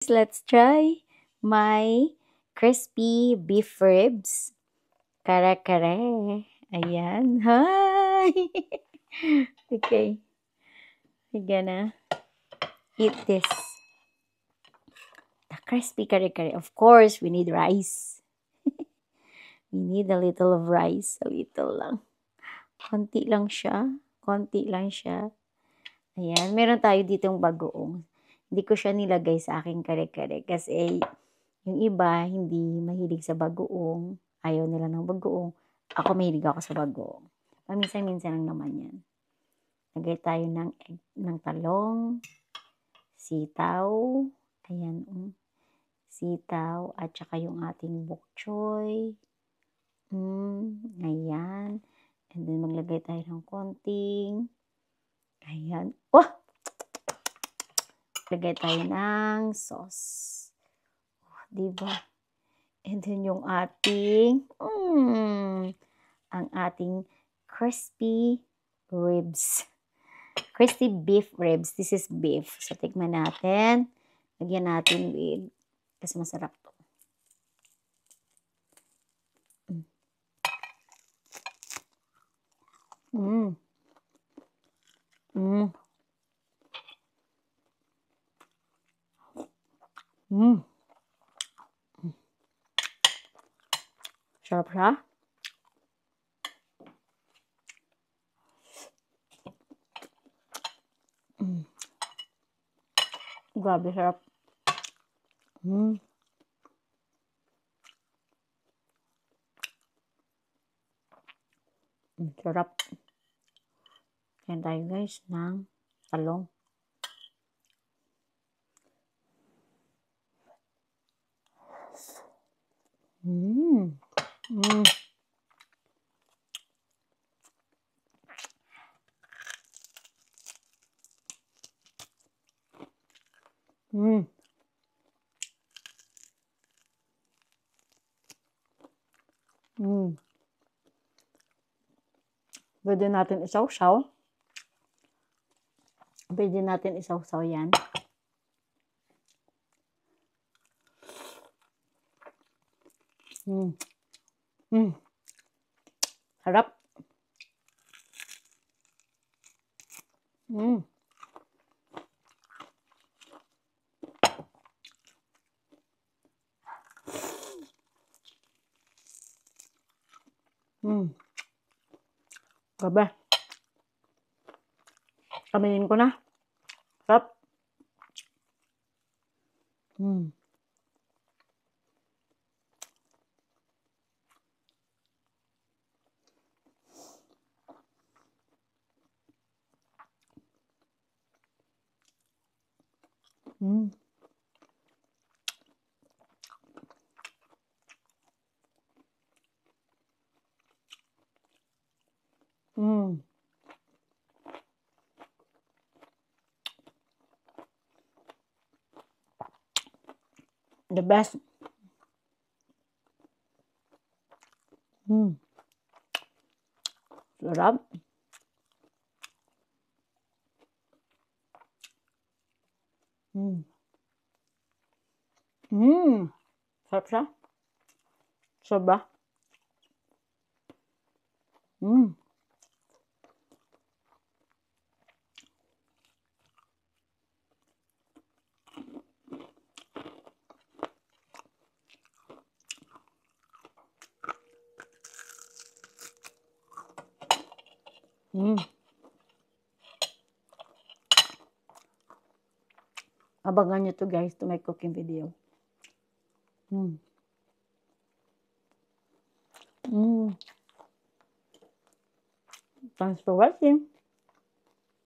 Let's try my crispy beef ribs. Kare-kare. Ayan. Hi! Okay. We're gonna eat this. The crispy kare-kare. Of course, we need rice. We need a little of rice. A little lang. Konti lang siya. Konti lang siya. Ayan. Meron tayo ditong bagoong. Hindi ko siya nilagay sa aking kare-kare kasi yung iba hindi mahilig sa bagoong. Ayaw nila ng bagoong. Ako mahilig ako sa bagoong. Paminsan-minsan lang naman yan. Lagay tayo ng talong, sitaw, ayan, sitaw, at saka yung ating bok choy. Ayan. And then maglagay tayo ng konting, ayan. Oh! Lagay tayo ng sauce. Oh, diba? And then yung ating, ang ating crispy ribs. Crispy beef ribs. This is beef. So, tikman natin. Lagyan natin with, kasi masarap to. Sarap siya. Grabe, sarap. Sarap. Yan tayo guys ng talong. Pwede natin isaw-saw. Pwede natin isaw-saw yan. Harap. Grabe. Kaminin ko na. Sarap. The best. Sarap. Sarap siya. Sobra. Abangan nyo to guys to my cooking video. Thanks for watching.